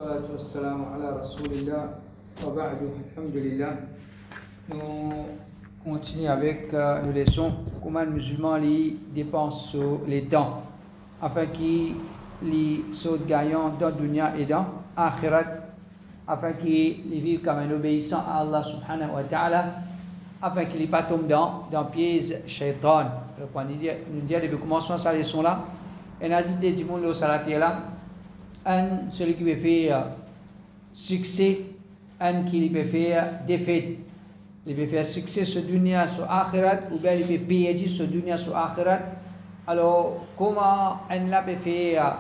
Wassalamu ala Rasulillah wa ba'du, alhamdulillah. Nous continuons avec nos leçons. Comment les musulmans dépensent les temps afin qu'ils soient gagnants dans le dunya et dans l'akhirat, afin qu'ils vivent comme un obéissant à Allah subhanahu wa ta'ala, afin qu'ils ne pas tombent dans le piège shaitan. Nous disons depuis le commencement de cette leçon-là, et nous avons dit que le salat est là. Celui qui peut faire succès, un qui peut faire défaite. Il peut faire succès sur dunya, sur akhirat, ou bien il peut perdre sur dunya, sur akhirat. Alors, comment un peut faire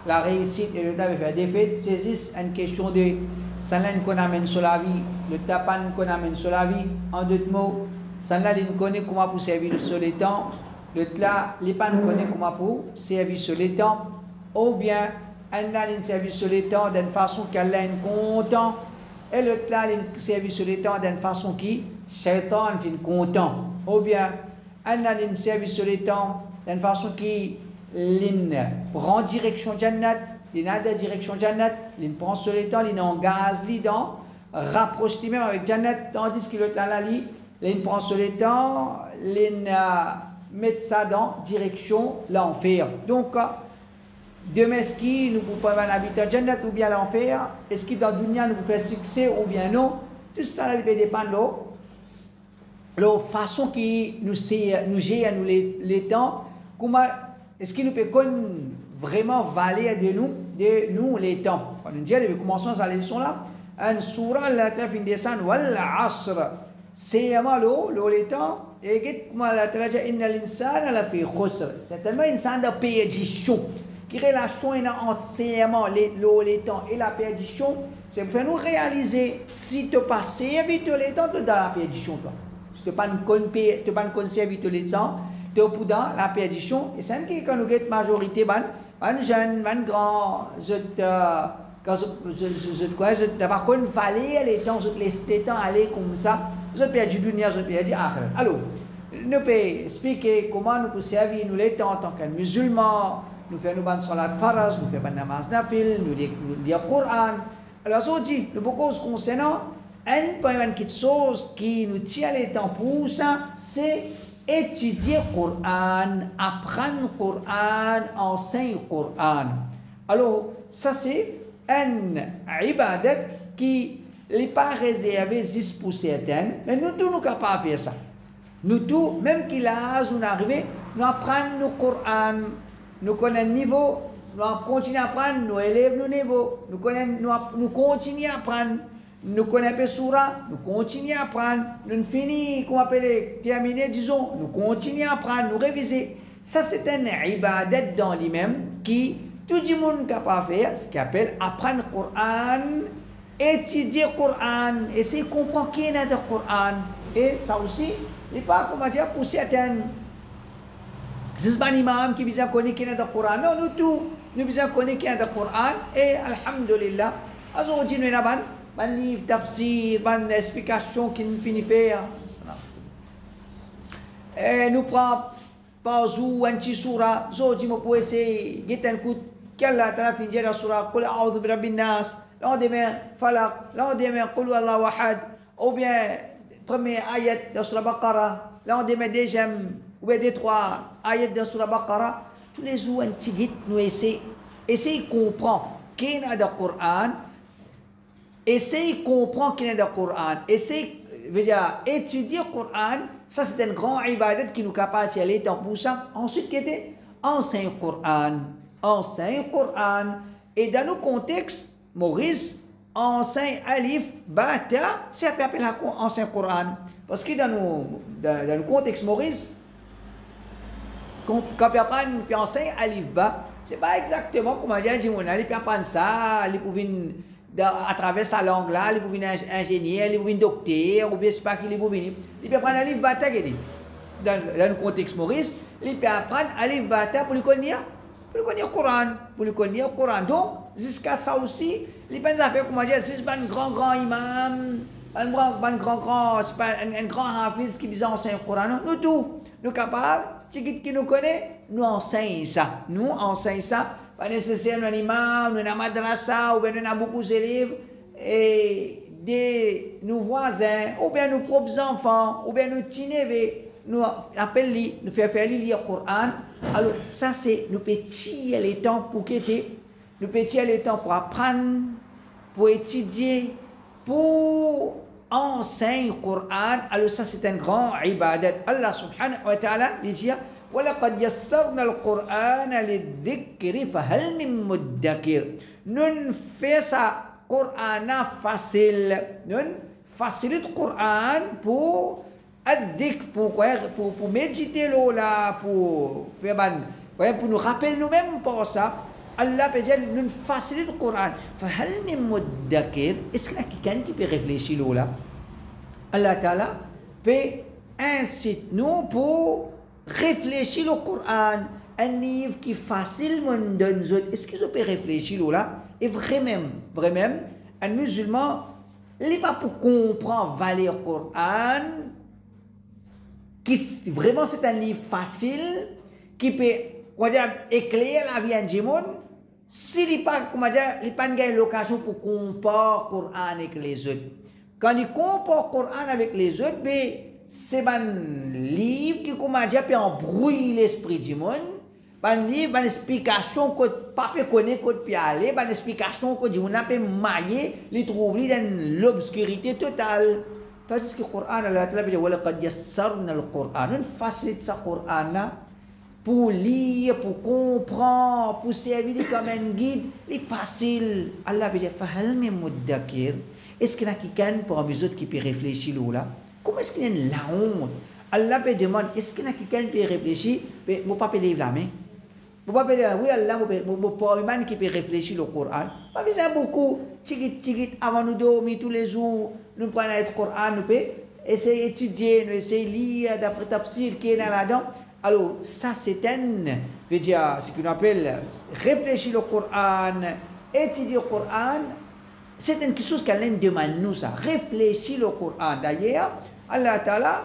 la réussite et le temps peut faire défaite? C'est juste une question de celle-là qu'on amène sur la vie, le tapan qu'on amène sur la vie. En d'autres mots, celle-là, il connaît comment pour servir sur le temps. L'autre là, il connaît comment pour servir sur le temps. Ou bien, un a un service sur le temps d'une façon qu'elle est content, et l'autre là un service sur le temps d'une façon qui shaitan est content. Ou bien un a un service sur le temps d'une façon qui prend direction Jannat, il a la direction Jannat, il prend sur le temps, il engage, il rapproche même avec Jannat, tandis que l'autre là il prend sur le temps, il met ça dans direction l'enfer. Donc demain, est-ce qu'il nous pouvons habiter à Jannat ou bien l'enfer? Est-ce que dans le dunya nous pouvons faire succès ou bien non? Tout ça va dépendre de la façon qui nous gère les temps. Comment est-ce qu'il nous peut vraiment valer de nous les temps? On dit depuis le commencement de la leçon là, un surah la fin descend wal asr. C'est le temps et comment la traja inna l'insana la fi khusr. C'est tellement insan de perdition. Qui relation entièrement les temps et la perdition, c'est pour nous réaliser si tu passes vite les temps, tu es dans la perdition. Si tu ne pas conserver les temps, tu es dans la perdition. Et c'est que quand nous avons la majorité, les jeunes, les grands, je pas qu'on valait les temps, les temps aller comme ça, je perds du dunya, je perds du akhirat. Alors, nous pouvons expliquer comment nous pouvons servir nous les temps en tant que musulmans. Nous faisons nos salat faraz, nous faisons namaz nafil, nous lisons le Coran. Alors, aujourd'hui, nous beaucoup concernant quelque chose qui nous tient les temps pour ça, c'est étudier le Coran, apprendre le Coran, enseigner le Coran. Alors, ça c'est un ibadat qui n'est pas réservé juste pour certains, mais nous tous nous sommes capables de faire ça. Nous tous, même qu'il a nous arrivé, nous apprenons le Coran. Nous connaissons le niveau, nous continuons à apprendre, nous élèvons le niveau, nous continuons à apprendre, nous connaissons le surah, nous continuons à apprendre, nous finissons, comment appeler, terminer, disons, nous continuons à apprendre, nous réviser. Ça, c'est un ibadat dans lui-même qui tout le monde est capable de faire, ce qu'on appelle apprendre le Coran, étudier le Coran, essayer de comprendre qui est dans le Coran. Et ça aussi, il n'est pas, comment dire, pour certains. C'est pas l'imam qui vient connaître qui est dans le Coran. Non, nous tous, nous vient connaître qui est dans le Coran. Et alhamdulillah, aujourd'hui nous avons un livre tafsir, une explication qui nous finit faire. Et nous prenons par jour un petit surah. Aujourd'hui, nous pouvons essayer de un coup. Quelle est la fin de la surah? Qul a'udhu bi rabbin nas. Lendemain, falaq. Lendemain, qul huwallahu ahad. Ou bien, premier ayat de la surah Baqarah. Lendemain, deuxième. Ou bien des trois ayats de Surah Baqarah, tous les jours, un petit guide, nous essayons de comprendre qui est dans le Coran, essayons de comprendre qui est dans le Coran, essayons d'étudier le Coran, ça c'est un grand ibadat qui nous capable d'aller dans pour ça. Ensuite, qui était enseigne le Coran, et dans nos contextes, Maurice enseigne Alif, Bata, c'est appelé enseigne le Coran. Parce que dans nos contextes, Maurice, quand on apprend puis enseigne Alif Ba, c'est pas exactement comme on dit, on allait apprendre ça, il pouvait à travers sa langue là, il pouvait ingénieur, il pouvait docteur, ou bien c'est pas qu'il pouvait. Il peut apprendre Alif Ba dans le contexte Maurice, il peut apprendre Alif Ba pour le connaître le Coran, Donc jusqu'à ça aussi, il peut faire comme on dit, c'est pas un grand imam, un grand hafiz qui vient enseigner le Coran. Nous tous, nous capables. Si qui nous connaît, nous enseigne ça. pas nécessairement un imam, un madrasa, ou bien on a beaucoup d'élèves, et nos voisins, ou bien nos propres enfants, ou bien nos petits neveux, nous appellent, nous faire lire le Coran. Alors, ça, c'est nos petits les temps pour quitter, nos petits les temps pour apprendre, pour étudier, pour enseigner le Coran. Alors, ça, c'est un grand ibadat. Allah subhanahu wa ta'ala dit وَلَقَدْ يَسَّرْنَا الْقُرْآنَ لِلذِّكْرِ فَهَلْ مِن مُدَّكِرٍ. Nous faisons ça, Coran facile. Nous facilitons le Coran pour méditer là, pour faire pour nous rappeler nous-mêmes pour ça. Allah peut dire nous facilitons le Coran. فَهَلْ مِن مُدَّكِرٍ. Est-ce qu'il y a quelqu'un qui peut réfléchir là? Allah Ta'ala peut inciter nous pour réfléchir au Coran, un livre qui est facilement donne. Est-ce qu'ils peuvent réfléchir là? Et vraiment, un musulman, il n'est pas pour comprendre la valeur du Coran, qui vraiment c'est un livre facile, qui peut éclairer la vie du monde, s'il n'est pas, l'occasion pour comparer le Coran avec les autres. Quand il compare le Coran avec les autres, c'est un livre qui peut embrouiller l'esprit du monde. Un livre, une explication que pas connaît, que peut aller, une explication que on peut mailler, les trouver dans l'obscurité totale. Tandis que le Coran, Allah Ta'ala dit وَلَقَدْ يَسَّرْنَا الْقُرْآنَ. Nous facilitons ce Coran pour lire, pour comprendre, pour servir comme un guide. C'est facile. Allah dit فَهَلْ مِن مُدَّكِرٍ. Est-ce qu'il y a quelqu'un parmi les autres qui peut réfléchir là? Comment est-ce qu'il y a la honte? Allah peut demander, est-ce qu'il y a quelqu'un qui peut réfléchir? Mais mon papa lève la main. Mon papa dit, oui, Allah, mon pauvre humain qui peut réfléchir au Coran. Pas besoin beaucoup. Tigit, avant nous dormir tous les jours, nous prenons le Coran, nous pouvons essayer d'étudier, nous essayer de lire d'après tafsir qui est là-dedans. Alors, ça, c'est ce qu'on appelle réfléchir au Coran, étudier le Coran. C'est quelque chose qu'Allah demande nous, ça. Réfléchir au Coran. D'ailleurs, Allah Ta'ala,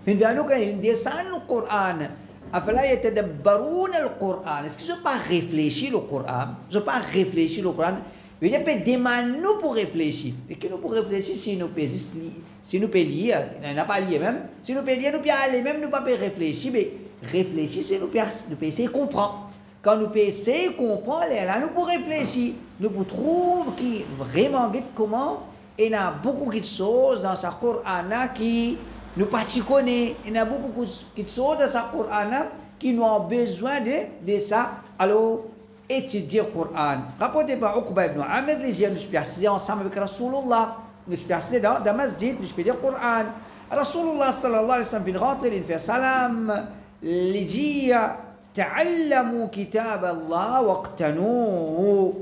il descend le Coran. أفلا يتدبرون القرآن. Est-ce qu'ils n'ont pas réfléchi le Coran? Ils n'ont pas réfléchi le Coran. Il y a des demandes nous pour réfléchir. Et que nous pour réfléchir, si nous pouvons lire, on n'a pas lire même. Si nous pouvons lire, nous pouvons aller même, nous ne pouvons pas réfléchir. Mais réfléchir, c'est nous pouvons essayer de comprendre. Quand nous pouvons essayer de comprendre, là, nous pouvons réfléchir. Nous pouvons trouver qui vraiment comment. Et il y a beaucoup de choses dans ce Coran qui nous pas connaît. Il y a beaucoup de choses dans ce Coran qui nous ont besoin de ça. Alors, étudier le Coran. Rapportez par Uqba ibn Amir, les gens nous passent ensemble avec Rasulullah. Nous passons dans le masjid, nous faisons le Coran. Rasulullah sallallahu alayhi wa sallam vient rentrer, il fait salam, il dit تعلموا كتاب الله واقتنوه.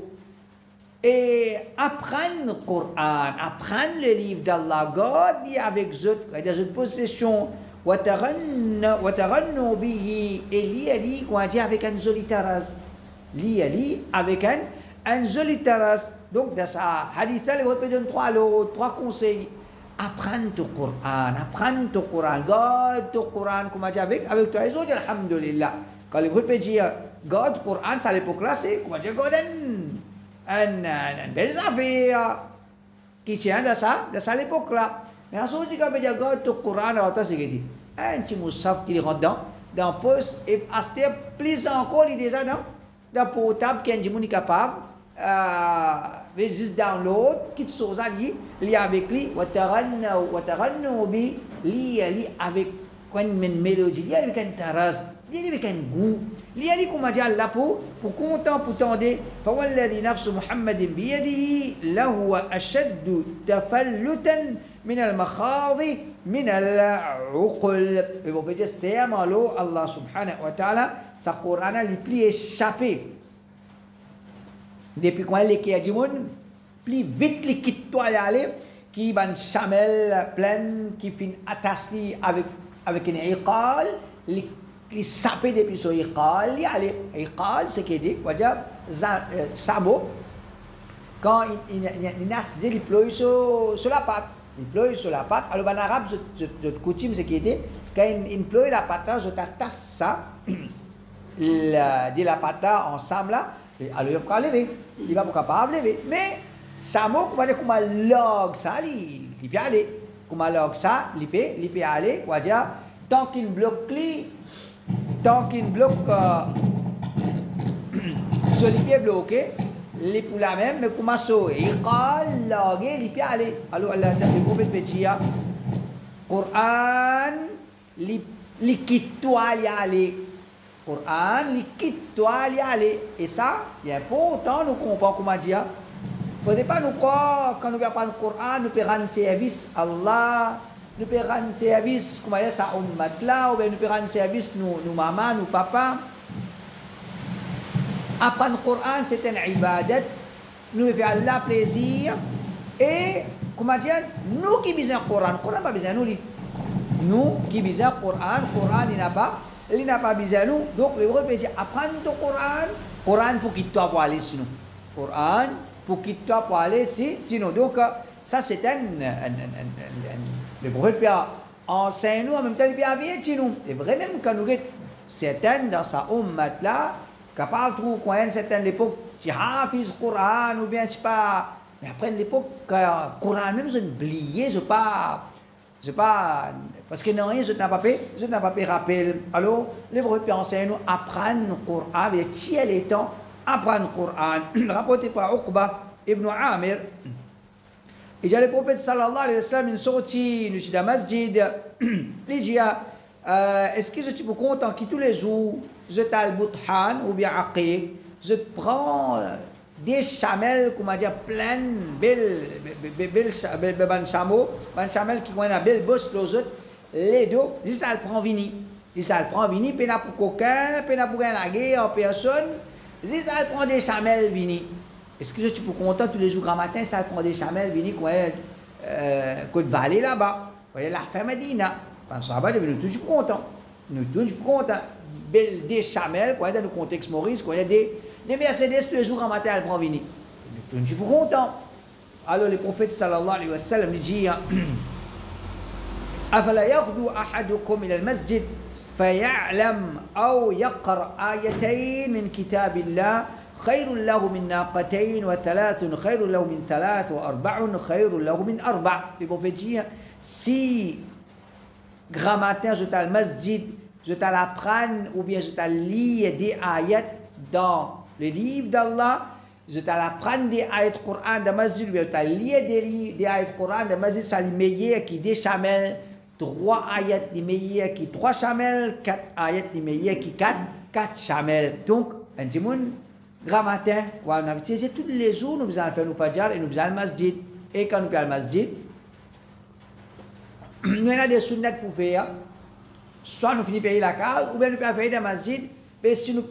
Et apprendre le Coran, apprendre le livre d'Allah, garder avec des autres possessions, وتغنوا به, et lire avec un joli taras. Lire avec un joli taras. Donc dans sa hadith, il va donner trois conseils. Apprendre le Coran, garde le Coran, comme on dit avec toi les autres, alhamdulillah. Quand il veut dire garde le Coran, ça à l'époque-là, c'est comment dire, garde une belle affaire qui tient de ça à l'époque-là. Mais ensuite, quand on dit garde le Coran, c'est dit un petit moussaf qui rentre dans le poste, et acheter plus encore, il est déjà dans le portable qui est un capable. Juste download, quitte chose à lire avec lui, وتغنوا به, lire avec une mélodie, lire avec un taras, lire avec un goût, lire comme on dit Allah pour content, pour tendre. فوالذي نفس محمد بيده لهو أشد تفلتا من المخاض من العقل. Et on peut dire c'est Allah subhanahu wa ta'ala, sa Coran les plus échappé. Depuis quand les qui a du monde, plus vite les quitte toi aller, qui ban chamel plein, qui fin attaché avec une iqal, les sapé depuis son iqal, iqal c'est qui dit, quoi dire, sabot, quand il nasse, il ploie sur la patte, alors en arabe, cette coutume c'est qui dit, quand il ploie la patte, je t'attache ça, de la pata ensemble là, alors il va lever. Il va pas capable lever. Mais ça mot comment dire comment log ça il peut aller. Comment log ça, il peut aller quoi dire tant qu'il bloque ce il peut bloquer les pour la même mais comment ça il log il peut aller. Alors le prophète peut dire Quran li quitte-toi y aller. Quran, li quitte-toi y aller. Et ça, il est important nous comprendre comment dire. Il ne faut pas nous croire quand nous apprenons le Coran, nous pouvons rendre service à Allah, nous pouvons rendre service, comment dire, ça, ummat là, ou bien nous pouvons rendre service nous maman, nous papa. Apprendre le Coran, c'est un ibadat, nous faisons Allah plaisir. Et, comment dire, nous qui besoin le Coran pas besoin nous. Nous qui besoin le Coran, il n'a pas besoin nous. Donc, les gens peuvent dire, apprendre le Coran pour qu'il toi pour aller sinon. Coran pour qu'il toi pour aller sinon. Donc, ça c'est le prophète peut enseigner nous, en même temps il peut envoyer chez nous. C'est vrai même quand nous avons certains dans sa ummat là, capable de trouver une certaine époque, qui hafiz le Coran, ou bien c'est pas. Mais après l'époque, le Coran même, je n'ai oublié, je pas. Parce que non, je n'ai pas fait rappel. Alors, les prophètes enseignent nous apprendre le Coran, avec tiers les temps, apprendre le Coran. Rapporté par Uqba ibn Amir. Et j'ai le prophète sallallahu alayhi wa sallam, il sortit de la masjid. Il dit, est-ce que je suis content que tous les jours, je t'ai Bouthan ou bien Aqiq, je prends des chamelles, comment dire, pleines, belles chameaux, chamelles qui ont une belle bosse, les deux, si ça le prend vini. Si ça le prend vini, puis pour coquin, puis pour un agué en personne, si ça le prend des chamelles vini. Est-ce que je suis content tous les jours grand matin, ça le prend des chamelles vini, quoi, côte vallée là-bas. Vous voyez, la femme Medina. Pendant ça, nous sommes toujours contents. Nous sommes toujours contents. Belle des chamelles, quoi, dans le contexte Maurice, quoi, il y a des Mercedes tous les jours en matin, elle prend vini. Je suis content. Alors le prophète sallallahu alayhi wa sallam dit أفلا يغدو أحدكم إلى المسجد فيعلم أو يقرأ آيتين من كتاب الله خير له من ناقتين وثلاث خير له من ثلاث وأربع خير له من أربع. Le prophète dit si grand matin je t'ai le masjid, je t'ai l'apprendre ou bien je t'ai lire des ayats dans le livre d'Allah, je t'ai l'apprendre des ayats Coran dans le masjid, ou bien je t'ai lire des ayats Coran dans le masjid, ça les meilleurs qui des chamelles, 3 ayats les meilleurs qui 3 chamelles, 4 ayats les meilleurs qui 4 chamelles. Donc, un dimoun, grand matin, on a utilisé tous les jours, nous allons faire nos fajr et nous allons le masjid. Et quand nous allons le masjid, nous avons des sunnats pour faire. Soit nous finissons par payer la case, ou bien nous pouvons faire dans le masjid, mais si nous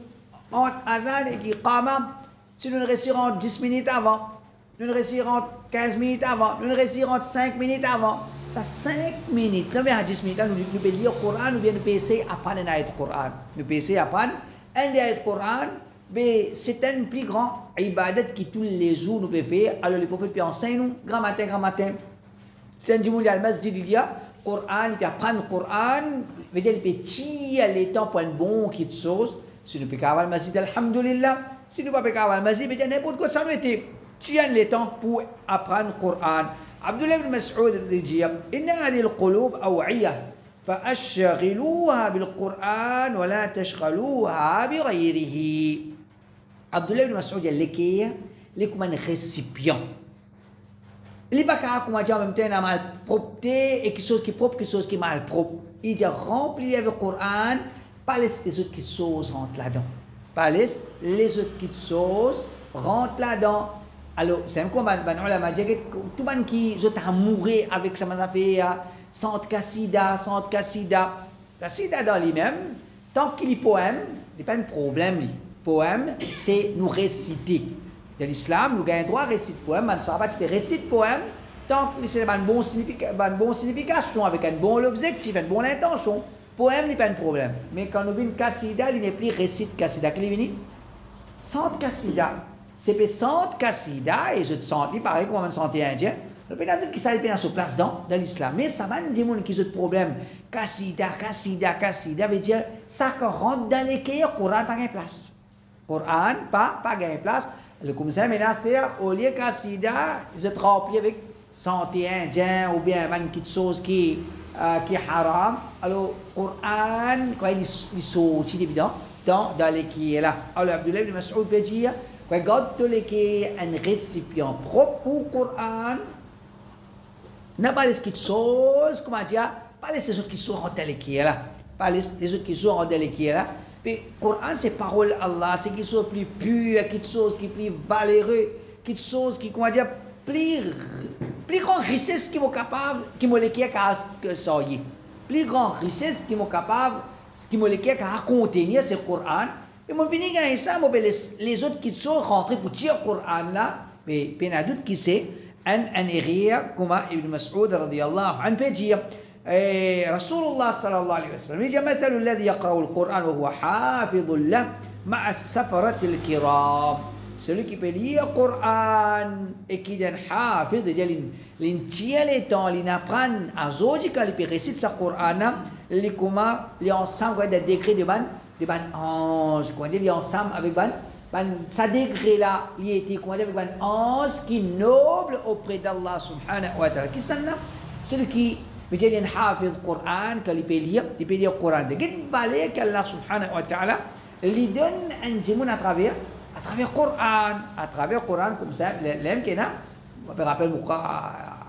entre Adhan et Iqama, si nous ne réussirons 10 minutes avant, nous ne réussirons 15 minutes avant, nous ne réussirons 5 minutes avant, ça 5 minutes, nous avons 10 minutes, nous pouvons lire le Coran, nous pouvons essayer d'apprendre un ayat de Coran. Nous pouvons essayer d'apprendre un ayat de Coran, mais c'est un plus grand ibadat qui tous les jours nous pouvons faire. Alors les prophètes peuvent enseigner nous, grand matin. C'est un dimanche à masjid, il y a Coran, il peut apprendre le Coran, il peut tirer les temps pour un bon quelque chose. Si nous pouvons avoir le masjid, alhamdulillah. Si nous ne pouvons pas avoir le masjid, il y a n'importe quoi, ça nous était. Tirer les temps pour apprendre le Coran. Abdullah ibn Mas'ud dit إن هذه القلوب أوعية فأشغلوها بالقرآن ولا تشغلوها بغيره. Abdullah ibn Mas'ud dit les comme un récipient. Les baka comme dire en même temps une mal propreté et quelque chose qui est propre, quelque chose qui est mal propre. Il dit remplir avec le Coran, pas les autres qui choses rentrent là-dedans. Pas les autres qui choses rentrent là-dedans. Alors, c'est comme on l'a dit, tout le monde qui a mouru avec sa affaire, sans cassida. Cassida dans lui-même, tant qu'il est poème, il n'y a pas de problème. Poème, c'est nous réciter. Dans l'islam, nous avons droit à réciter poème, on ne sait pas tu peux réciter poème, tant que c'est une bonne signification, avec un bon objectif, une bonne intention. Poème n'est pas un problème. Mais quand nous venons cassida, il n'est plus récite cassida. Qu'est-ce qu'il vient? Sans cassida. C'est pas sans cassida, et je te sens, pareil comme on me sentait indien. Le pénal qui s'arrête bien sur place dans l'islam. Mais ça va dire qui ont problème. Kassida veut dire ça qui rentre dans les cahiers, Coran pas gagne place. Coran pas gagne place. Le commissaire monastère, au lieu Kassida, ils se remplis avec santé indien ou bien quelque chose qui est haram. Alors, Coran, quand il sortit évidemment dans les cahiers là. Alors, Abdullah ibn Mas'ud peut dire, quand les cahiers un récipient propre pour Coran, n'a pas les choses, comment dire, pas les autres qui sont en téléquier là, pas les autres qui sont en téléquier là. Mais le Coran, c'est parole Allah, c'est quelque chose plus pur, quelque chose qui est plus valeureux, quelque chose qui, comment dire, plus grande richesse qui est capable, qui est que ça y est. Plus grande richesse qui est capable, qui est contenir ce Coran. Et mon fini gagne ça, les autres qui sont rentrés pour tirer le Coran là, mais peine doute qui c'est. أن إريا كما ابن مسعود رضي الله عنه بيجي رسول الله صلى الله عليه وسلم يجي مثل الذي يقرأ القرآن وهو حافظ له مع السفرة الكرام celui qui peut lire le Coran et qui est حافظ l'intient les temps l'apprend à Zoji quand il récite ce Coran les comment les ensemble des degrés de ban ange comment dire les ensemble avec ban ça degré là, il était avec un ange qui est noble auprès d'Allah subhanahu wa ta'ala. Qui c'est là? Celui qui veut dire qu'il hafiz le Coran, qu'il peut lire le Coran. De quelle valeur qu'Allah subhanahu wa ta'ala lui donne un djimoun à travers le Coran, comme ça, l'aime qu'il a. Je me rappelle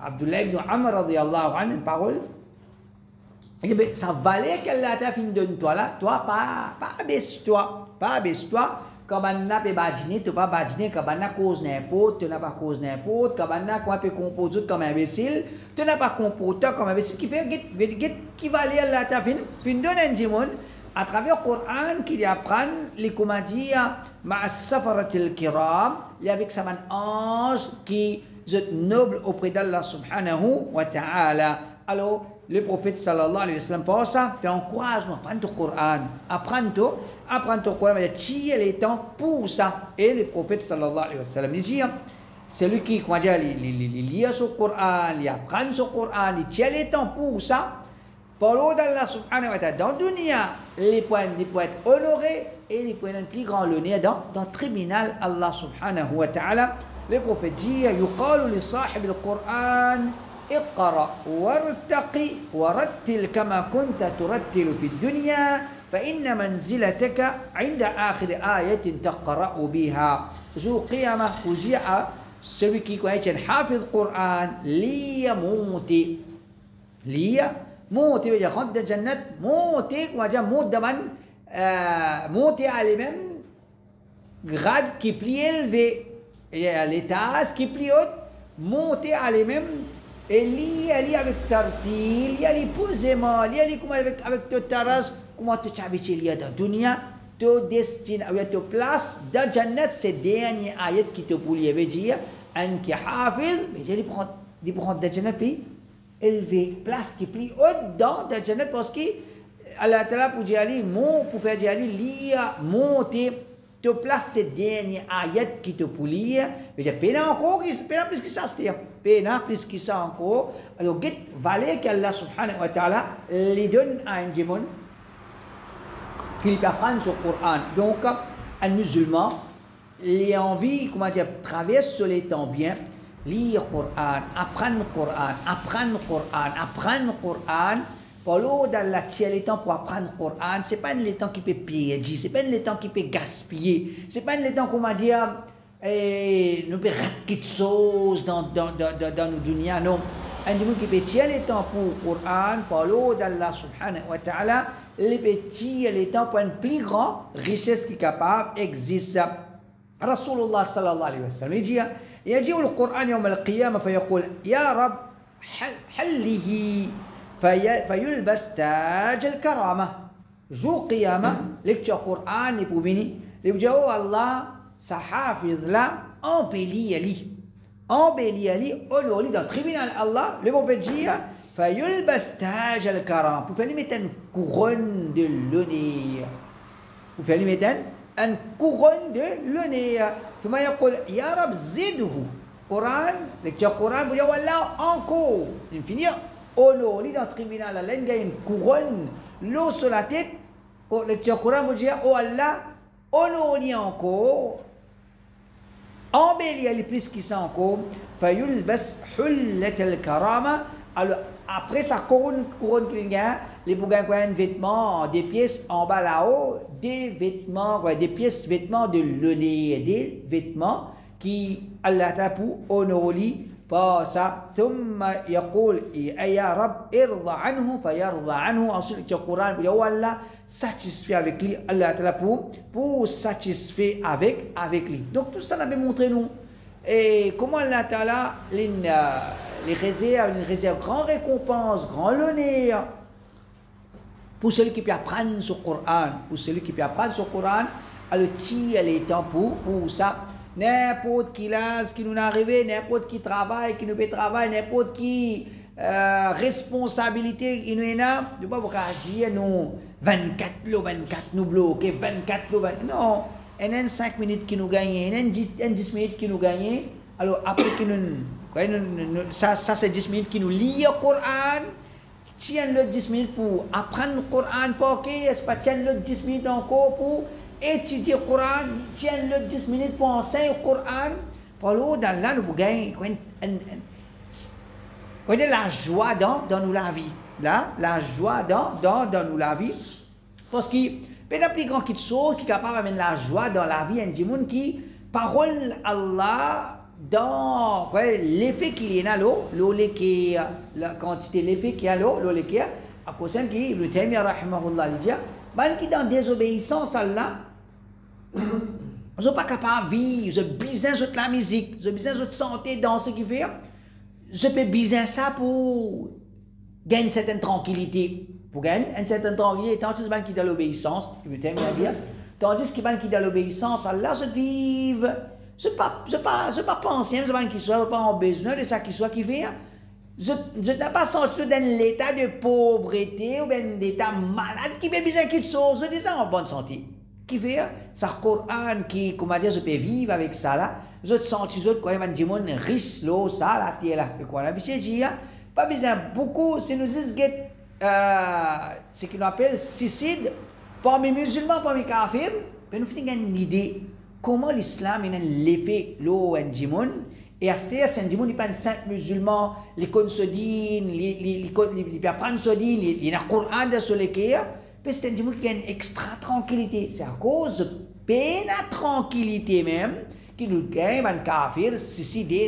Abdullah ibn Amr radiyallahu anhu, une parole. Ça valeur qu'Allah t'a fait donne toi là, toi pas baisse-toi. Quand on n'a pas badginé, tu n'as pas badginé, quand on n'a cause n'importe, tu n'as pas cause n'importe, quand on n'a pas composé comme imbécile, tu n'as pas comporté comme imbécile, qui va aller à la tafine, fin donne un djimoun, à travers le Coran, qui apprend les comment dire, ma'as-safaratil kiram, avec sa main ange qui est noble auprès d'Allah subhanahu wa ta'ala. Alors, le prophète sallallahu alayhi wa sallam pense ça, puis encourage, apprends ton Coran, apprends ton Coran, mais tirer les temps pour ça. Et le prophète sallallahu alayhi wa sallam, il dit, celui qui, comment dire, il lit son Coran, il apprend son Coran, il tire les temps pour ça, pour l'Allah subhanahu wa ta'ala, dans le dunya, les points être honorés et les points plus grand l'honneur dans le tribunal, Allah subhanahu wa ta'ala. Le prophète dit, yuqalu li sahib al-Qur'an, اقرأ وارتقي ورتل كما كنت ترتل في الدنيا فإن منزلتك عند آخر آية تقرأ بها. ذو قيامة وجاء celui qui est حافظ القرآن ليموت veut dire rentre dans Jannat, monter à les mêmes grades qui plus élevés et à l'étage qui plus haut, monter à les mêmes. Et lui, avec tartil, il y posément, il y avec ton taras, comment tu t'habitues dans la dunya, tu destines, tu places dans Jannat, ces derniers ayats qui te pouvaient dire, un qui hafiz, mais il prend dans Jannat plus élevé, place qui plus haute dans Jannat parce que Allah Ta'ala pour dire, pour faire dire, lire, monter, te place ces derniers ayats qui te pouvaient, mais j'ai peine encore, peine plus que ça, c'est-à-dire. Plus que ça encore. Alors, quelle valeur qu'Allah subhanahu wa ta'ala lui donne à un djimoun qui peut apprendre sur le Coran. Donc, un musulman, il a envie, comment dire, traverser les temps bien, lire le Coran, apprendre le Coran, pour l'eau dans la tienne, les temps pour apprendre le Coran, ce n'est pas le temps qui peut piller, ce n'est pas le temps qui peut gaspiller, ce n'est pas le temps, comment dire, et nous pouvons rater quelque chose dans nos dunya, non. Un djimoun qui peut tirer les temps pour le Coran, pour l'eau d'Allah subhanahu wa ta'ala, les petits les temps pour une plus grande richesse qui est capable existe. Rasulullah sallallahu alayhi wa sallam, il dit, يجيء القرآن يوم القيامة فيقول يا رب حله فيلبس تاج الكرامة. jour قيامة lecture Coran et pour venir, les gens Allah sa hafiz là embellit Ali, honore dans le tribunal Allah, le prophète dit فيلبس تاج الكرامة, pour faire lui mettre une couronne de l'honneur, pour faire lui mettre une couronne de l'honneur. ثم يقول يا رب زده, Quran, lecture Quran, vous dites, voilà, encore. Il finit, oh non, il est dans le tribunal, là, il y a une couronne, l'eau sur la tête, lecture Quran, vous dites, oh Allah, oh non, il y a encore. Embellir les plus qui sont encore, fayulbas hullat al-karama. Alors, après sa couronne qu'il y a, les bougans ont un vêtement, des pièces en bas là-haut, des vêtements, des pièces, vêtements de l'honneur, des vêtements qui, Allah t'a pour honorer par ça. ثم يقول يا رب ارضى عنه فيرضى عنه. Ensuite, le Coran dit, oh Allah, satisfait avec lui, Allah t'a pour satisfait avec lui. Donc, tout ça, on avait montré nous. Et comment Allah Ta'ala les réserve, une réserve grand récompense, grand honneur pour celui qui peut apprendre sur le Coran. Pour celui qui peut apprendre sur le Coran, alors tirer les temps pour ça. N'importe qui là, ce qui nous est arrivé, n'importe qui travaille, qui nous peut travailler, n'importe qui responsabilité qui nous est là, ne pas vous dire nous 24 nous bloquer, 24 non. Il y a 5 minutes qui nous gagnent, il y a 10 minutes qui nous gagnent. Alors après, ça c'est 10 minutes qui nous lit le Coran. Tiens le 10 minutes pour apprendre le Coran, pour est-ce pas tiens le 10 minutes encore pour étudier le Coran, tiens le 10 minutes pour enseigner le Coran. Pour l'eau, dans là, nous gagnons la joie dans nous la vie. Là, la joie dans nous la vie. Parce que peut-être plus grand qui qui est capable d'amener la joie dans la vie, un monde qui parole Allah dans l'effet qu'il y a là, l'eau la quantité, l'effet qu'il y a là, l'eau à cause de qui le thème rahimahullah dit, ben qui dans désobéissance à Allah, ils sont pas capables de vivre, ils ont besoin de la musique, ils ont besoin de santé dans ce qu'ils font, je peux besoin ça pour gagner une certaine tranquillité. Pour gagner une certaine tranquillité, tandis que qui dans l'obéissance, je vais terminer à dire, tandis que qui dans l'obéissance, Allah se vive, je ne pas penser, je ne soit pas en besoin de ça qui soit qui fait. Je n'ai pas senti dans l'état de pauvreté ou dans l'état malade qui fait besoin qu'il soit, je dis en bonne santé. Qui fait ça, Coran, qui, comment dire, je peux vivre avec ça là, je sens que quoi, il dit, mon riche, l'eau, ça, la terre là, et quoi, la vie, pas besoin beaucoup, c'est nous ce qu'on appelle suicide, parmi les musulmans, parmi les kafirs, mais nous faisons une idée comment l'islam a l'effet l'eau en Jimoun, et à ce temps, c'est un Jimoun, il n'y a pas de saint musulman, les consodines, les apprennent sodines, il y a un Coran de ce l'équerre, mais c'est un Jimoun qui a une extra tranquillité. C'est à cause de peine à tranquillité même, qui nous gagne un kafir, suicidé,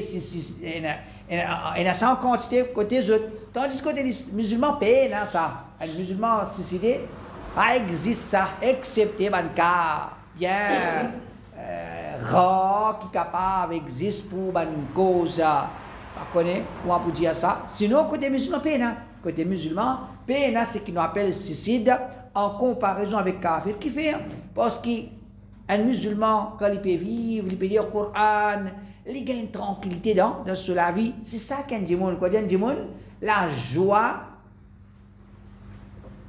il y a ça en quantité côté des autres. Tandis que les musulmans peine à ça. Un musulman suicidé, pas existe ça, excepté un cas bien rare qui est capable existe pour une cause. Pas connaître, comment pour dire ça. Sinon, côté musulman peine. Côté musulman, peine, c'est ce qu'on appelle suicide en comparaison avec kafir qui fait. Parce qu'un musulman, quand il peut vivre, il peut lire le Coran, il gagne une tranquillité dans la vie. C'est ça qu'un djimoun. Quoi dit un la joie,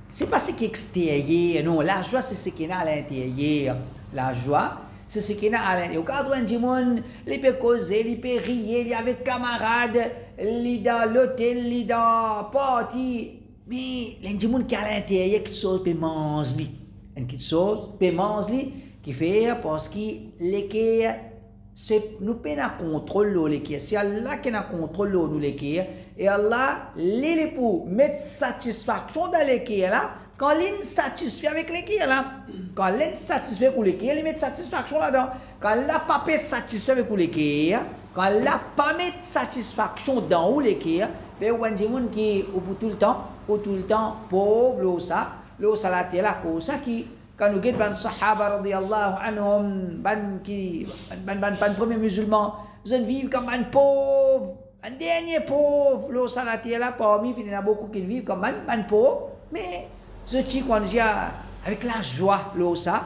c'est pas ce qui est extérieur, non. La joie, c'est ce qui est à l'intérieur. La joie, c'est ce qui est à l'intérieur. Quand un djimoun, il peut causer, il peut rire, il est avec camarades, il est dans l'hôtel, il est dans party. Mais les djimoun qui est à l'intérieur, quelque chose peut manger. Quelque chose peut manger, qui fait parce que l'équerre, nous pouvons contrôler l'équerre. C'est Allah qui a contrôle nous l'équerre. Et Allah, il pour mettre satisfaction dans l'équerre là. Quand il est satisfait avec l'équerre là, quand il est satisfait pour l'équerre, il met satisfaction là-dedans. Quand il n'a pas satisfait avec l'équerre, quand il n'a pas mis satisfaction dans l'équerre, il y a des gens qui ont tout le temps pauvre, l'eau ça la terre là, pour ça qui quand nous guettons les Sahaba radiyallahu anhum, ban premier musulman, ils vivent comme un pauvre, un dernier pauvre, l'eau ça la terre là, parmi il y en a beaucoup qui vivent comme un pauvre, mais ce qui qu'on dit avec la joie, l'eau ça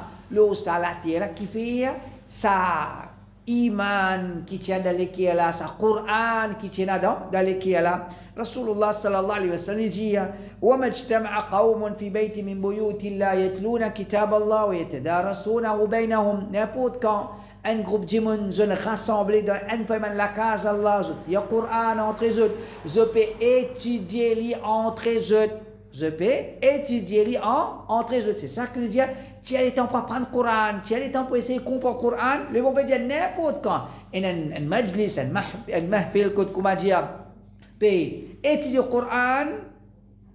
la terre là, qui fait ça iman qui tient dans l'équerre là, ça Coran qui tient dans l'équerre là. Rasulullah sallallahu alayhi wa sallam dit وَمَا اجْتَمَعَ قَوْمٌ فِي بَيْتٍ مِّن بُيُوتِ اللَّهِ يَتْلُونَ كِتَابَ اللَّهِ وَيَتَدَارَسُونَهُ بَيْنَهُم. N'importe quand un groupe de gens sont rassemblés dans un peu de la case Allah, il y a le Coran entre eux, je peux étudier li entre eux. Je peux étudier li entre eux. C'est ça que nous disons. Tu as le temps pour apprendre le Coran, tu as le temps pour essayer de comprendre le Coran, le bon peut dire n'importe quand. Et un majlis, un mahfil, comment dire, peut étudier le Coran,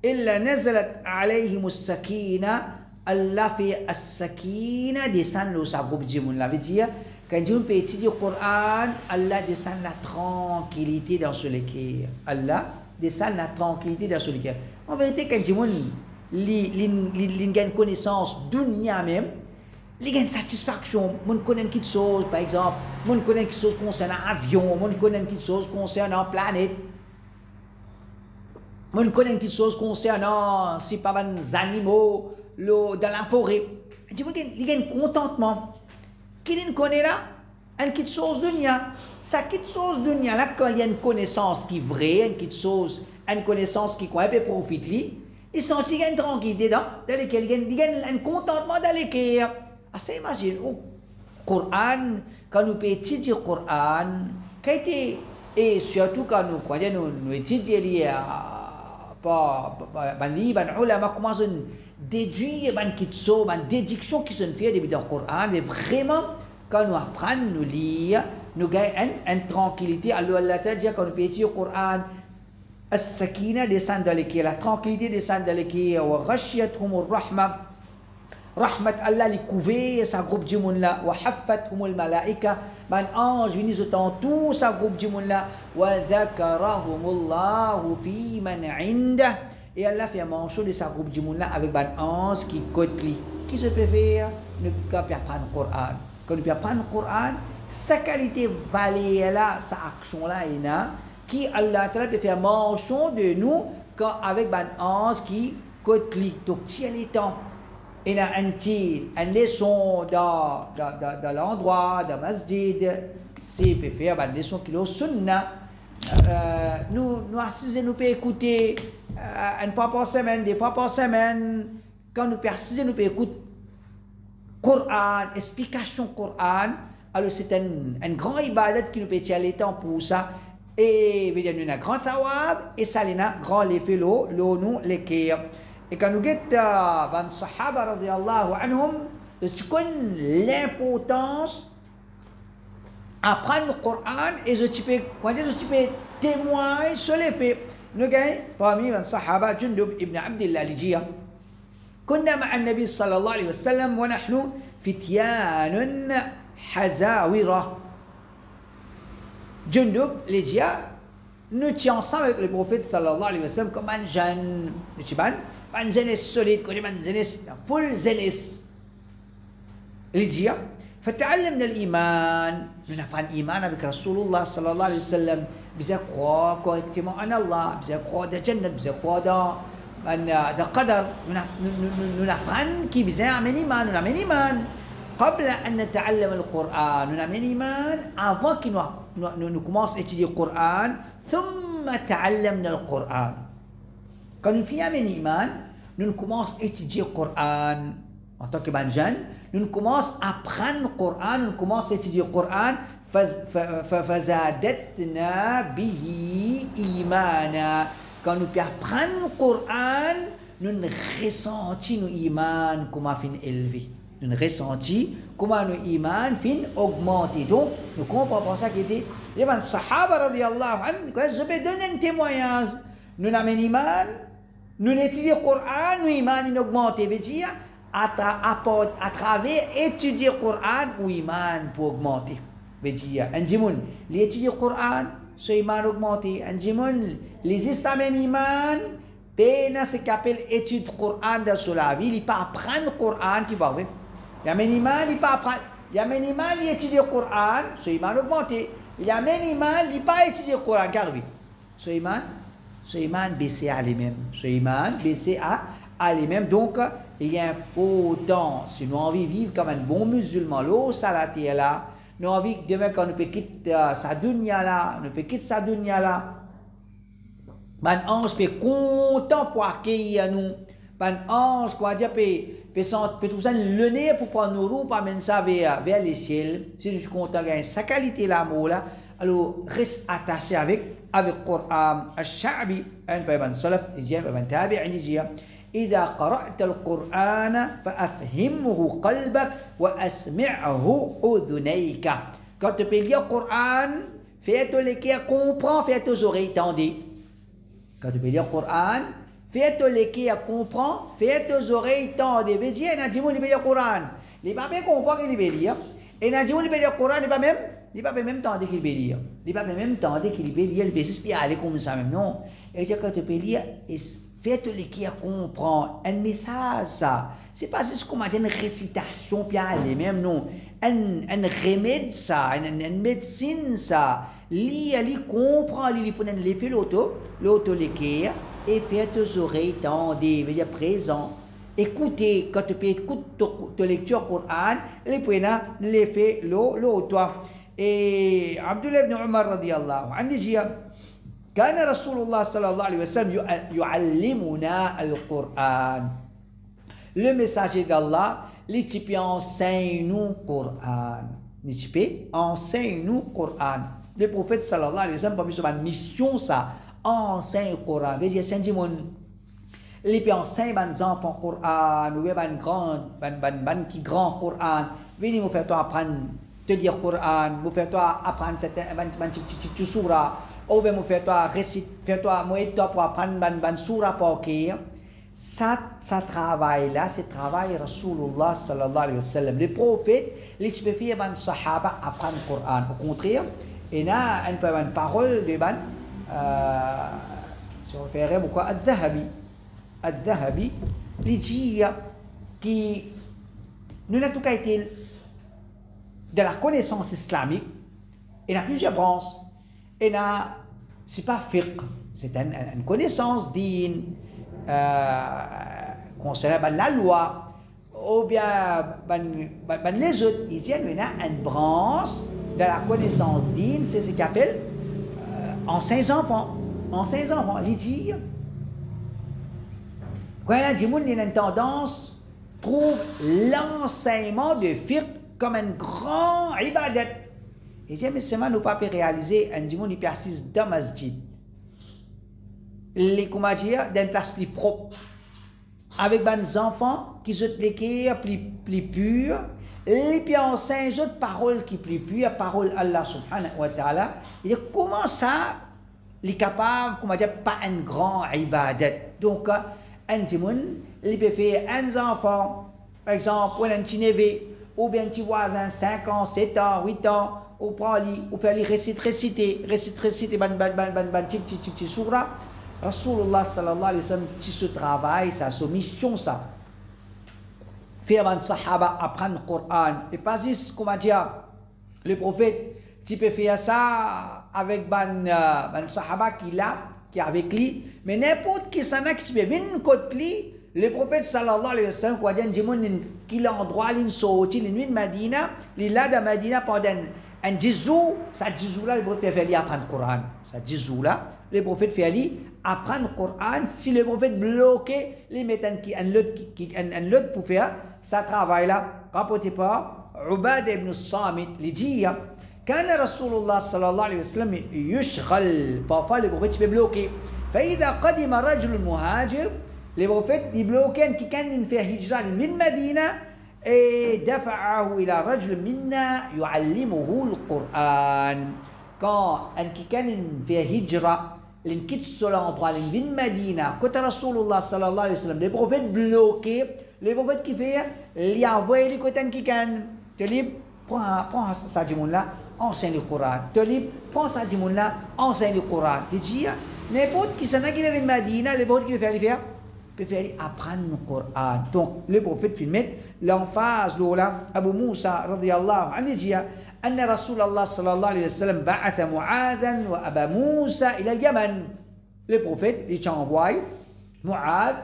إلا نزلت عليهم السكينة Allah fait as-sakina descend le sa groupe djimoun. La veut dire quand on peut étudier le Coran, Allah descend la tranquillité dans ce cœur. Allah descend la tranquillité dans ce cœur. En vérité quand djimoun li gagne connaissance dunya même, li gagne satisfaction, mon connaît quelque chose par exemple, mon connaît quelque chose concernant avion, mon connaît quelque chose concernant planète. On connaît quelque chose concernant si pas des animaux dans la forêt. Il y a un contentement. Qui connaît là? Quelque chose de nia. Ça quelque chose de nia là quand il y a une connaissance qui est vraie, une connaissance qui peut profiter, ils sont une tranquillité dans laquelle il y a un contentement dans laquelle. Ah ça imagine au Coran quand nous étudions le Coran, et surtout quand nous étudions ban ulama commence à déduire ban déduction qui sont faites depuis le Coran, mais vraiment quand nous apprenons, nous lire, nous gagnons une tranquillité. Alors Allah t'a dit quand nous étudions le Coran, as-sakina descend dans le cœur, la tranquillité descend dans le cœur, wa ghashiyatuhumur rahma. Rahmat Allah li couvert sa groupe de monde là, wa haffathumul malaika, ban ange vini autant tout sa groupe de monde là, wa dhakarahumullahu fi man inda, et Allah fait mention de sa groupe de monde là avec ban ange qui côte li. Qui se peut faire? Ne peut pas apprendre le Coran. Quand nous apprendre le Coran, sa qualité valée là, sa action là est là, qui Allah peut faire mention de nous quand avec ban ange qui côte li. Donc si elle est temps il y a un leçon dans l'endroit, dans le masjid, c'est peut faire une leçon qui est sunna. Nous assisons, nous pouvons écouter une fois par semaine, deux fois par semaine. Quand nous persistons, nous pouvons écouter Coran, explication Coran. Alors c'est un grand ibadat qui nous peut tirer le temps pour ça. Et nous avons un grand tawab et ça a un grand effet nous les cœurs. Et quand nous avons les Sahaba radiallahu anhum, tu connais l'importance d'apprendre le Coran et je peux témoigner sur les faits. Nous avons parmi les Sahaba Jundub ibn Abdillah l'Ijiyah. كنا مع النبي صلى الله عليه وسلم ونحن فتيان حزاورة. Jundub l'Ijiyah, nous étions ensemble avec le prophète sallallahu alayhi wa sallam comme un jeune, un jeunesse solide, un jeunesse full jeunesse. l'Ijiyah. فتعلمنا الإيمان. Nous apprenons l'Iman avec Rasulullah sallallahu alayhi wa sallam. Bisa croire correctement en Allah, bisa croire dans Jannah, bisa croire dans Qadar. Nous apprenons qui bisa amen iman, nous amen iman. قبل أن نتعلم القرآن nous amen iman avant que nous commençons à étudier le Coran. ثم تعلمنا القرآن. Quand nous finissons amen iman, nous commençons à étudier le Coran. En tant que jeune, nous commençons à apprendre le Coran, nous commençons à étudier le Coran. فزادتنا به إيمانا. Quand nous apprenons le Coran, nous ressentons nos iman comment fin élevé. Nous ressentons comment nos iman fin augmenté. Donc, nous comprenons ça qui était les Sahaba radiyallahu anhu. Je vais donner un témoignage. Nous avons iman, nous étudions le Coran, nos iman in augmenté. Veut dire à travers étudier le Coran, nos iman pour augmenter. Veut dire un jimoun, les étudier le Coran, son iman augmenté. Un jimoun, les examens iman, peine ce qu'appelle étude Coran dans la vie, il pas apprendre le Coran qui va voir. Il y a minimal, il pas apprendre. Il y a minimal, il étudie le Coran, son iman augmenté. Il y a minimal, il pas étudier le Coran car oui. Son iman baissé à lui-même. Son iman baissé à lui-même. Donc, il y a important, si nous avons envie de vivre comme un bon musulman, l'eau salati est là. Nous avons envie que demain, quand nous peut quitter sa dunya là, nous peut quitter sa dunya là. Man ange peut content pour accueillir nous. Man ange, quoi dire, peut peut tout ça le nez pour prendre nos roues, pour amener ça vers l'échelle. Si nous sommes contents de sa qualité l'amour là, alors reste attaché avec le Coran. الشعبي أن فيبان سلف يجي فيبان تابع يجي إذا قرأت القرآن فأفهمه قلبك وأسمعه أذنيك. Quand tu peux lire le Coran, fais-toi les cœurs comprendre, fais tes oreilles tendées. Quand tu peux lire le Coran, fais-toi les cœurs comprendre, fais tes oreilles tendées. Veut dire, il y a des gens qui lire le Coran. Les pas bien comprendre qu'il veut lire. Et il y a des gens qui lire le Coran, il pas même tendre qu'il veut lire. Il pas même tendre qu'il veut lire, il veut s'inspirer aller comme ça même non. Et quand tu peux lire, fais-toi les cœurs comprendre. Un message ça. C'est pas juste comme une récitation puis aller même non. Un remède ça, une médecine ça. Lis, comprends, lis pour les faire l'auto les cœurs et fais tes oreilles tendues, veut dire présent. Écoutez, quand tu peux écouter ta lecture Coran, les prenez, les fait l'auto. Et Abdullah ibn Umar radiyallahu anhu dit كان رسول الله صلى الله عليه وسلم يعلمنا القرآن. Le messager d'Allah, les types enseignent nous Coran. Les types enseignent nous Coran. Le prophète sallallahu alayhi wa sallam, parmi sa mission, ça, enseigne Coran. Veut dire, Saint-Dimon, les pays enseignent les enfants Coran, ou bien qui grand Coran. Venez vous faire toi apprendre, te lire Coran, vous faire toi apprendre un petit surah, ou bien vous faire toi réciter, faire toi moi pour apprendre un surah pour écrire. Ça travail-là, c'est travail Rasulullah sallallahu alayhi wa sallam. Les prophètes, les spécifiés ban sahaba apprendre le Coran. Au contraire, il y a une parole de ban, si on ferait pourquoi, Al-Dhahabi, il dit qui nous n'a tout cas été de la connaissance islamique, il y a plusieurs branches. Et c'est pas fiqh, c'est une connaissance din. Concernant la loi ou bien les autres, il y a une branche de la connaissance dine, c'est ce qu'on appelle enseigner enfants. Il dit quand il y a une tendance, trouve l'enseignement de fiqh comme un grand ibadat. Il dit mais c'est mal nous pas réaliser un dimanche il persiste dans masjid. Les comment dire d'une place plus propre avec des enfants qui sont l'équerre plus pure et puis enseigne d'autres paroles qui plus pure parole Allah subhanahu wa ta'ala. Il dit comment ça les capable comment dire pas un grand ibadat. Donc un timon il peut faire un enfant par exemple ou un petit neveu ou bien un petit voisin 5 ans 7 ans 8 ans ou prend ou faire les réciter ban petit surah. Rasulullah sallallahu alayhi wa sallam, ce travail, sa mission, ça. Faire un sahaba apprendre le Coran. Et pas juste, comment dire, le prophète, tu peux faire ça avec un sahaba qui est avec lui. Mais n'importe qui s'en a qui peut venir contre lui, le prophète sallallahu alayhi wa sallam, quoi dire, qu'il a endroit, il sorti, il est de Medina, il est là de Medina pendant un 10 jours, ça 10 jours là, le prophète fait lui apprendre le Coran. Ça 10 jours là, le prophète fait lui apprendre le Coran. Si le prophète bloqué, les mettent un autre pour faire ça travail là. Rapporté par Ubad ibn Samit, il dit كان رسول الله صلى الله عليه وسلم يشغل. Parfois le prophète peut bloquer. فإذا قدم رجل مهاجر, le prophète il bloquait qui كان fait hijra من مدينة دفعه إلى رجل منا يعلمه القرآن. Quand un qui fait hijra, il quitte ce endroit, il vient de Medina, côté Rasulullah sallallahu alayhi wa sallam, les prophètes bloqués, les prophètes qui fait, il a envoyé les côtés qui te dit, prends ça du monde là, enseigne le Coran. Te dit, prends ça du monde là, enseigne le Coran. Il dit, n'importe qui s'en a qui vient de Medina, les prophètes qui peut faire apprendre le Coran. Donc, le prophète filmait l'emphase, là, Abu Musa radiyallahu anhu dit, أن رسول الله صلى الله عليه وسلم بعث معاذا وأبا موسى إلى اليمن. Le prophète il envoie Mu'adh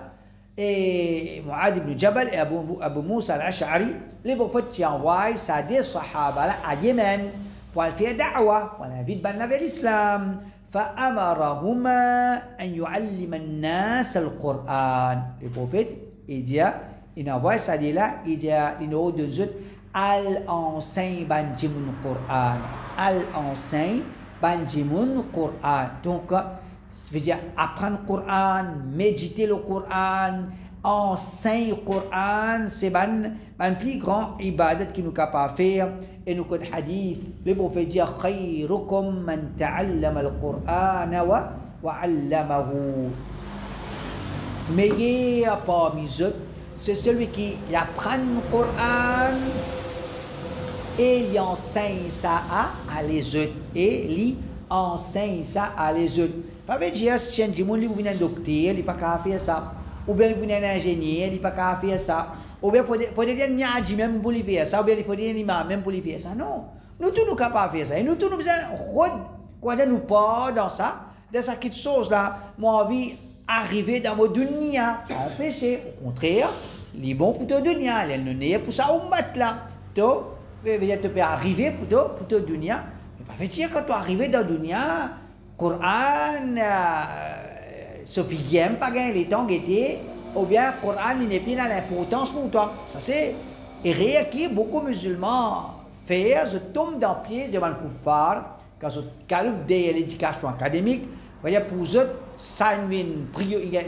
ibn Jabal et Abu Musa al-Ash'ari. Le prophète il envoie ça des sahaba à Yémen pour faire da'wa, pour inviter vers l'islam. فأمرهما أن يعلم الناس القرآن. Le prophète il dit il envoie ça dit là, il y a une autre de zut, al enseigne banjimun Qur'an, al enseigne banjimun Qur'an. Donc, ça veut dire apprendre le Qur'an, méditer le Qur'an, enseigne le Qur'an, c'est le plus grand ibadat qui nous capable de faire. Et nous connaissons le hadith, le prophète dit khayrukum man ta'allama al-Qur'an wa 'allamahu. Meilleur parmi eux, c'est celui qui apprend le Coran et il enseigne ça à les autres. Et il enseigne ça à les autres. Ça veut dire que si vous venez un docteur, il n'est pas capable de faire ça. Ou bien vous venez un ingénieur, il n'est pas capable de faire ça. Ou bien il faut dire un nyadji même pour lui faire ça. Ou bien il faut dire un imam même pour lui faire ça. Non. Nous tous nous capables de faire ça. Et nous tous nous besoin quand nous pas dans ça, dans cette petite chose là, moi envie arriver dans mon dunya, empêcher. Au contraire, les bons pour ton dunya, les non pour ça ummat là. Tu peux arriver pour ton dunya. Mais pas fait dire quand tu arrives dans le dunya, Coran, Sophie pas gagner les temps d'été, ou bien Coran il n'est plus dans l'importance pour toi. Ça c'est erreur qui beaucoup de musulmans font, je tombe dans le piège devant le kuffar, quand je calme l'éducation académique, voyez pour eux, ça une priorité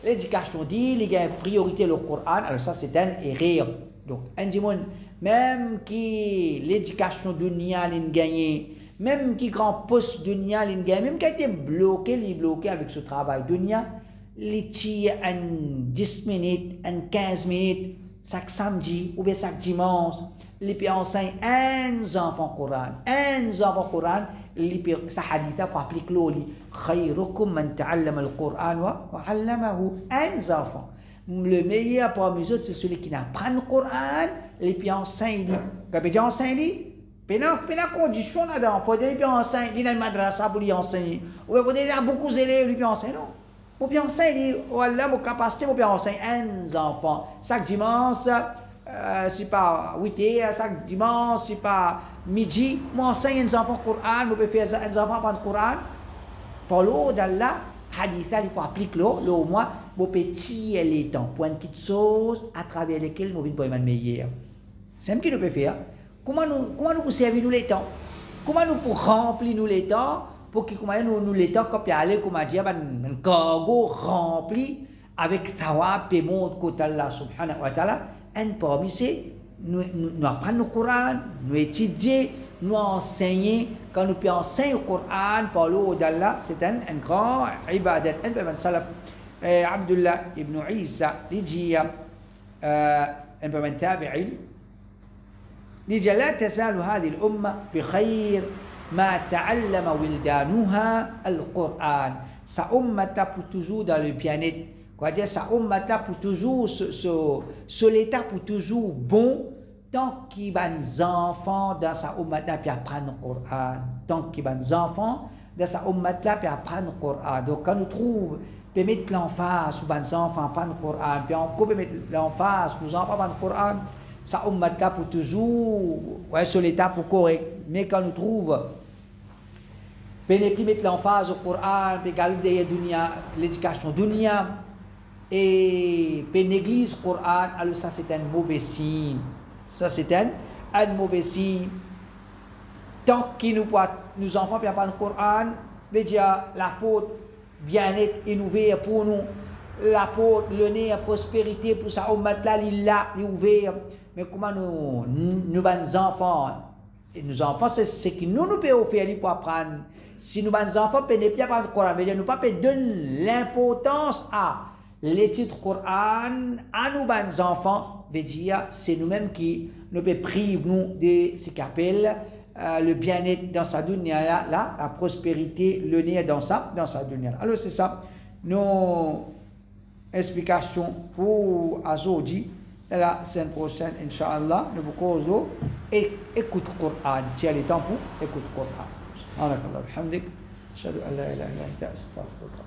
l'éducation dit, il y a une priorité le Coran, alors ça c'est un erreur. Donc, même qui l'éducation dunya l'a gagné, même qui grand poste dunya l'a gagné, même qui a été bloqué avec ce travail dunya, il tire en 10 minutes, en 15 minutes, chaque samedi ou bien chaque dimanche, il peut enseigner un enfant Coran, sa haditha pour appliquer l'oli. Khayrukum man ta'allama al-Qur'an wa 'allamahu. Un enfant. Le meilleur parmi eux, c'est celui qui apprend le Coran et puis enseigne. Quand il enseigne, il y a une condition là-dedans. Il faut dire qu'il enseigne. Il y a une madrasa pour lui enseigner. Ou il faut dire qu'il y a beaucoup d'élèves pour lui enseigner. Non. Pour lui enseigner, voilà mon capacité pour lui enseigner un enfant. Chaque dimanche, c'est pas 8h, chaque dimanche, c'est pas midi, moi enseigne un enfant le Coran, je peux faire un enfant apprendre le Coran. Pour l'eau d'Allah, hadith, il faut appliquer l'eau, au moins, je peux tirer les temps pour une petite chose à travers lesquelles je peux être meilleur. C'est ce que nous pouvons faire. Comment nous servir nous les temps? Comment nous pour remplir nous les temps? Pour que nous les temps, comme aller, comme dire, un cargo rempli avec thawab et montre côté Allah subhanahu wa ta'ala. Un parmi ces, nous apprenons le Coran, nous étudions, nous enseignons. Quand nous pouvons enseigner le Coran par l'eau d'Allah, c'est un grand ibadat. Un peu de salaf, Abdullah ibn Isa, il dit, un peu de tabi'in, il dit, لا تزال هذه الأمة بخير ما تعلم ولدانها القرآن. Sa ummata pour toujours dans le bien-être. C'est-à-dire sa ummata pour toujours, sur l'état pour toujours bon, tant qu'il y a des enfants dans sa ummata qui apprennent le Coran. Tant qu'il y a des enfants dans sa ummata qui apprennent le Coran. Donc quand nous trouvons, on peut mettre l'emphase pour les enfants apprendre le Coran, puis on peut mettre l'emphase pour les enfants apprendre le Coran, sa ummata pour toujours, ouais, sur l'état pour correct. Mais quand nous trouvons, on peut mettre l'emphase au Coran, puis garder l'éducation dunya, et néglige le Coran, alors ça c'est un mauvais signe. Ça c'est un mauvais signe. Tant que nos enfants peuvent apprendre le Coran, la porte bien-être est ouverte pour nous, la porte, le nez à prospérité pour ça, au matelas, il est ouvert. Mais comment nos enfants, et nos enfants, c'est ce que nous pouvons faire pour apprendre. Si nos enfants ne peuvent pas apprendre le Coran, nous ne pouvons pas donner l'importance à l'étude du Coran à nos enfants, veut dire c'est nous-mêmes qui nous privons nous de ce qu'on appelle le bien-être dans sa dunya, la prospérité, le nez dans sa dunya. Alors c'est ça, nos explications pour aujourd'hui. Et la semaine prochaine, Inch'Allah, nous vous causons et écoute le Coran. Tiens le temps pour écouter le Coran. Alhamdulillah, alhamdulillah, ashhadu an la ilaha illa anta astaghfiruka.